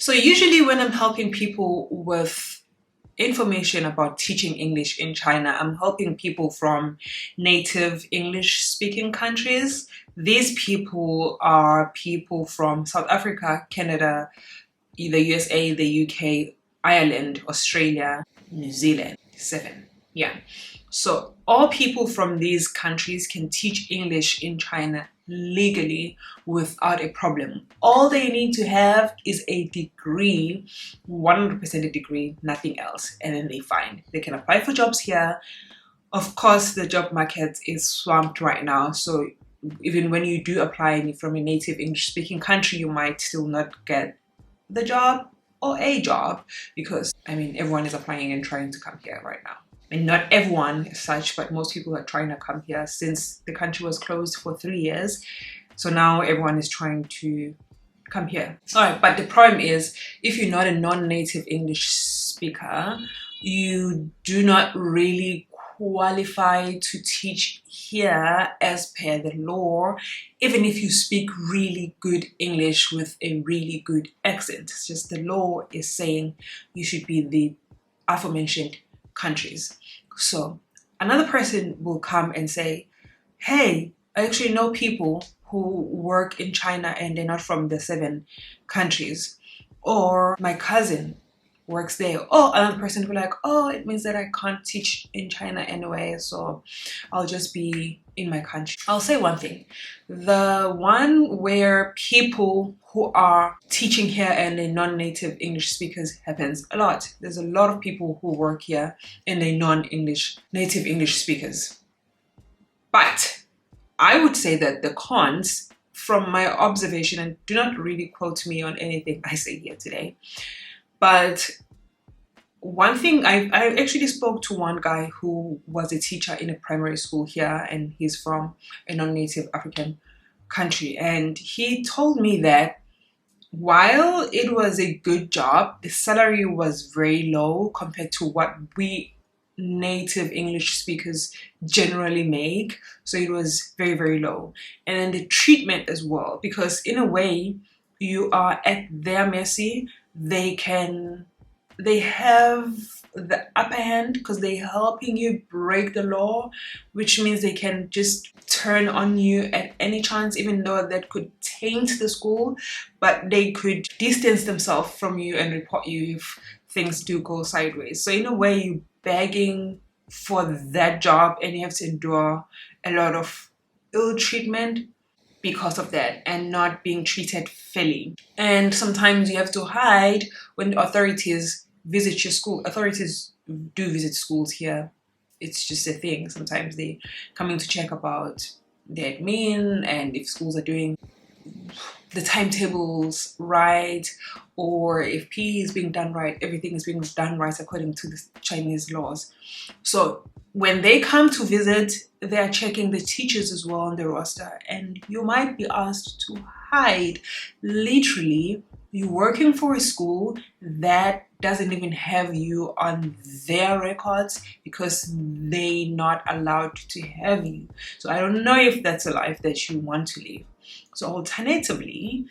So usually when I'm helping people with information about teaching English in China, I'm helping people from native English speaking countries. These people are people from South Africa, Canada, the USA, the UK, Ireland, Australia, New Zealand. 7. Yeah. So all people from these countries can teach English in China legally without a problem. All they need to have is a degree, 100% a degree, nothing else, and then they fine. They can apply for jobs here. Of course, the job market is swamped right now, so even when you do apply from a native English-speaking country, you might still not get the job or a job because, I mean, everyone is applying and trying to come here right now. And not everyone as such, but most people are trying to come here since the country was closed for 3 years. So now everyone is trying to come here. All right, but the problem is if you're not a non-native English speaker, you do not really qualify to teach here as per the law, even if you speak really good English with a really good accent. It's just the law is saying you should be in the aforementioned countries. So another person will come and say, hey, I actually know people who work in China and they're not from the 7 countries. Or my cousin works there. Or another person will be like, oh, it means that I can't teach in China anyway, so I'll just be in my country. I'll say one thing. The one where people who are teaching here and they're non-native English speakers happens a lot. There's a lot of people who work here and they're native English speakers. But I would say that the cons, from my observation, and do not really quote me on anything I say here today, but one thing, I actually spoke to one guy who was a teacher in a primary school here, and he's from a non-native African country, and he told me that while it was a good job, the salary was very low compared to what we native English speakers generally make. So it was very, very low. And then the treatment as well, because in a way you are at their mercy. They have the upper hand because they're helping you break the law, which means they can just turn on you at any chance, even though that could taint the school, but they could distance themselves from you and report you if things do go sideways. So in a way, you're begging for that job and you have to endure a lot of ill treatment because of that and not being treated fairly. And sometimes you have to hide when the authorities visit your school. Authorities do visit schools here. It's just a thing. Sometimes they coming to check about the admin and if schools are doing the timetables right, or if PE is being done right, everything is being done right according to the Chinese laws. So when they come to visit, they're checking the teachers as well on the roster, and you might be asked to hide. Literally, you're working for a school that doesn't even have you on their records because they're not allowed to have you. So I don't know if that's a life that you want to live. So alternatively,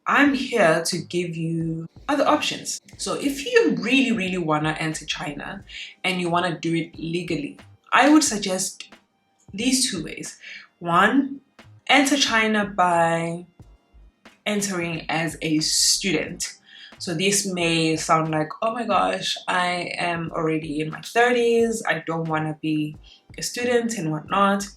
I'm here to give you other options. So if you really, really want to enter China and you want to do it legally, I would suggest these 2 ways. One, enter China by entering as a student. So this may sound like, oh my gosh, I am already in my 30s, I don't want to be a student and whatnot.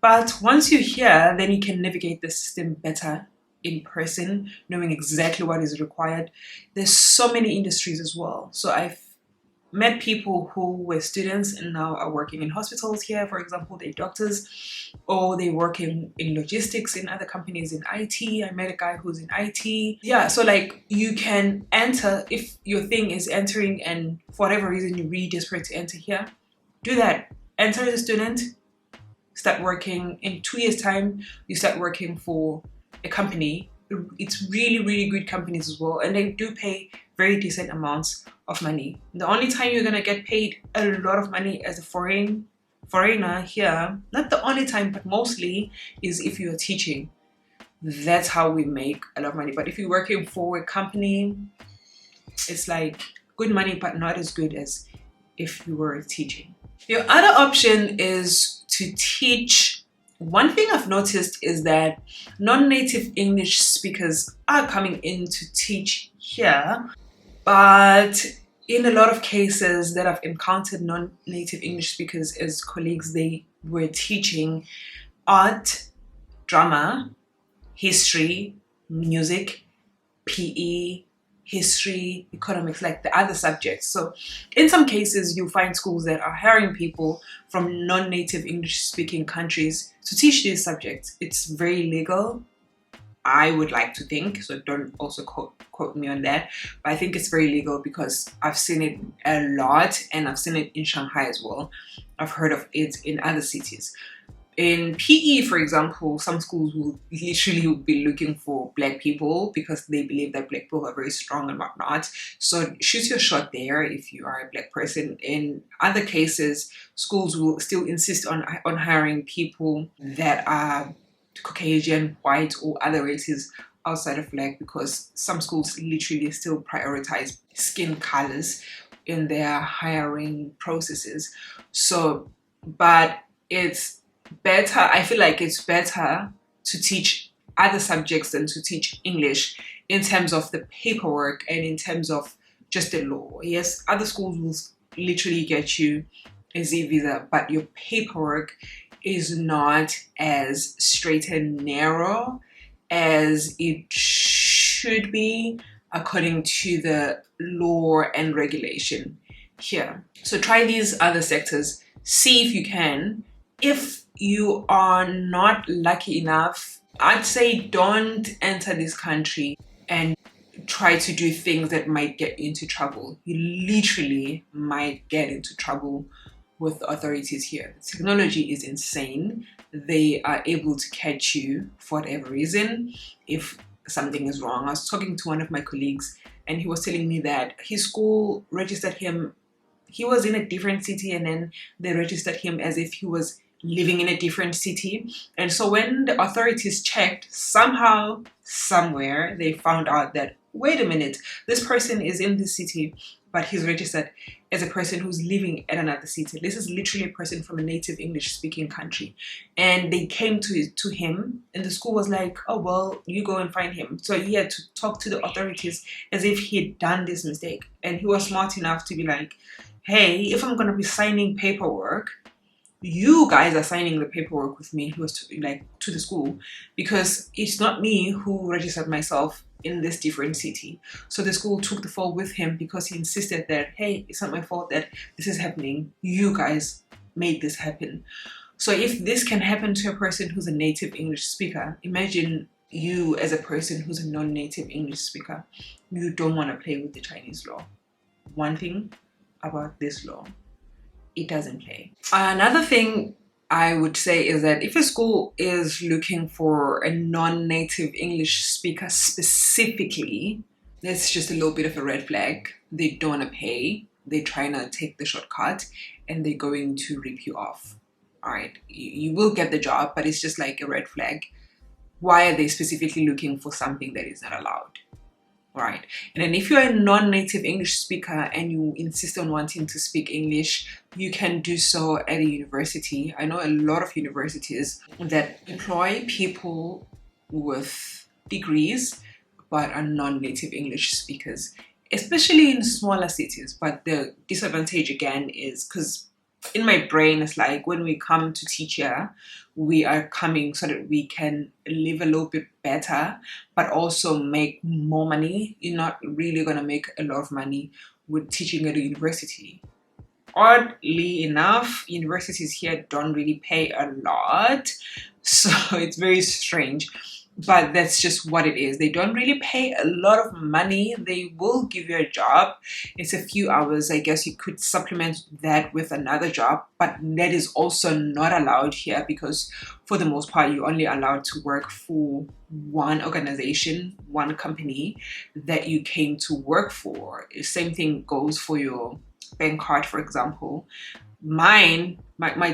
But once you're here, then you can navigate the system better in person, knowing exactly what is required. There's so many industries as well. So I've met people who were students and now are working in hospitals here, for example, they're doctors, or they work in logistics in other companies in IT. I met a guy who's in IT. Yeah, so like you can enter if your thing is entering and for whatever reason you're really desperate to enter here, do that. Enter as a student, start working. In 2 years' time, you start working for a company. It's really, really good companies as well, and they do pay very decent amounts of money. The only time you're gonna get paid a lot of money as a foreigner here, not the only time, but mostly, is if you're teaching. That's how we make a lot of money. But if you're working for a company, It's like good money, but not as good as if you were teaching. Your other option is to teach. One thing I've noticed is that non-native English speakers are coming in to teach here, but in a lot of cases that I've encountered non-native English speakers as colleagues, they were teaching art, drama, history, music, PE, history, economics, like the other subjects. So in some cases, you find schools that are hiring people from non-native English speaking countries to teach these subjects. It's very legal, I would like to think, so don't also quote me on that, but I think it's very legal because I've seen it a lot, and I've seen it in Shanghai as well. I've heard of it in other cities. In PE, for example, some schools will literally be looking for black people because they believe that black people are very strong and whatnot. So shoot your shot there if you are a black person. In other cases, schools will still insist on hiring people that are Caucasian, white, or other races outside of black, because some schools literally still prioritize skin colors in their hiring processes. So, but it's better, I feel like it's better to teach other subjects than to teach English in terms of the paperwork and in terms of just the law. Yes, other schools will literally get you a Z visa, but your paperwork is not as straight and narrow as it should be according to the law and regulation here. So try these other sectors, see if you can. If you are not lucky enough, I'd say don't enter this country and try to do things that might get you into trouble. You literally might get into trouble with the authorities here. The technology is insane. They are able to catch you for whatever reason if something is wrong. I was talking to one of my colleagues and he was telling me that his school registered him, he was in a different city, and then they registered him as if he was living in a different city. And so when the authorities checked, somehow, somewhere, they found out that, wait a minute, this person is in this city, but he's registered as a person who's living at another city. This is literally a person from a native English speaking country. And they came to him, and the school was like, oh, well, you go and find him. So he had to talk to the authorities as if he had done this mistake. And he was smart enough to be like, hey, if I'm going to be signing paperwork, you guys are signing the paperwork with me. He was to the school, because it's not me who registered myself in this different city. So the school took the fall with him because he insisted that, hey, it's not my fault that this is happening. You guys made this happen. So if this can happen to a person who's a native English speaker, imagine you as a person who's a non-native English speaker. You don't want to play with the Chinese law. One thing about this law, it doesn't play. Another thing I would say is that if a school is looking for a non-native English speaker specifically, that's just a little bit of a red flag. They don't want to pay. They're trying to take the shortcut, and they're going to rip you off. All right, you will get the job, but it's just like a red flag. Why are they specifically looking for something that is not allowed? Right. And then if you're a non-native English speaker and you insist on wanting to speak English, you can do so at a university. I know a lot of universities that employ people with degrees but are non-native English speakers, especially in smaller cities. But the disadvantage again is because in my brain, it's like when we come to teach here, we are coming so that we can live a little bit better, but also make more money. You're not really going to make a lot of money with teaching at a university. Oddly enough, universities here don't really pay a lot, so it's very strange. But that's just what it is. They don't really pay a lot of money. They will give you a job. It's a few hours. I guess you could supplement that with another job, but that is also not allowed here because for the most part, you're only allowed to work for one organization, one company that you came to work for. The same thing goes for your bank card, for example. my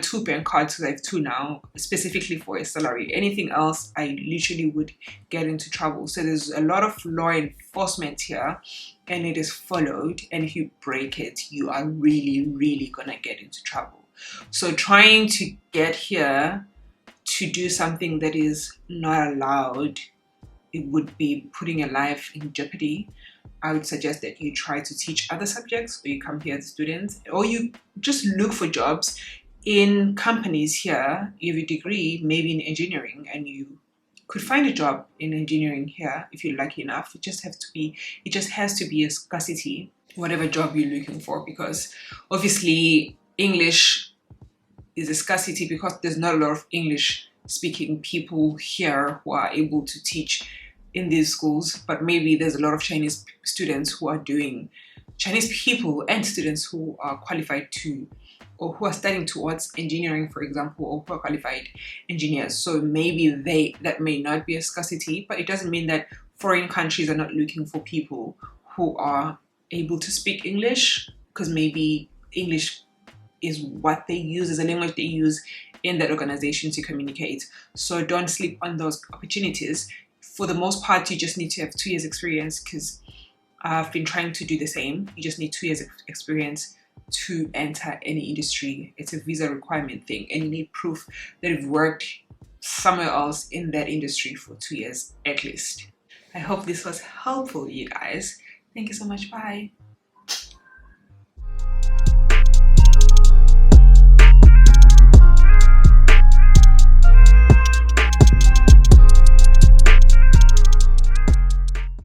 two parent cards, because I have two now, specifically for a salary. Anything else, I literally would get into trouble. So there's a lot of law enforcement here, and it is followed. And if you break it, you are really, really gonna get into trouble. So trying to get here to do something that is not allowed, it would be putting your life in jeopardy. I would suggest that you try to teach other subjects, or you come here as students, or you just look for jobs in companies here. You have a degree, maybe in engineering, and you could find a job in engineering here if you're lucky enough. It just has to be a scarcity, whatever job you're looking for, because obviously English is a scarcity because there's not a lot of English speaking people here who are able to teach in these schools, but maybe there's a lot of Chinese students who are doing, Chinese people and students who are qualified to, or who are studying towards engineering, for example, or who are qualified engineers. So maybe that may not be a scarcity, but it doesn't mean that foreign countries are not looking for people who are able to speak English, because maybe English is what they use, as a language they use in that organization to communicate. So don't sleep on those opportunities. For the most part, you just need to have 2 years experience, because I've been trying to do the same. You just need 2 years of experience to enter any industry. It's a visa requirement thing, and you need proof that you've worked somewhere else in that industry for 2 years at least. I hope this was helpful, you guys. Thank you so much. Bye.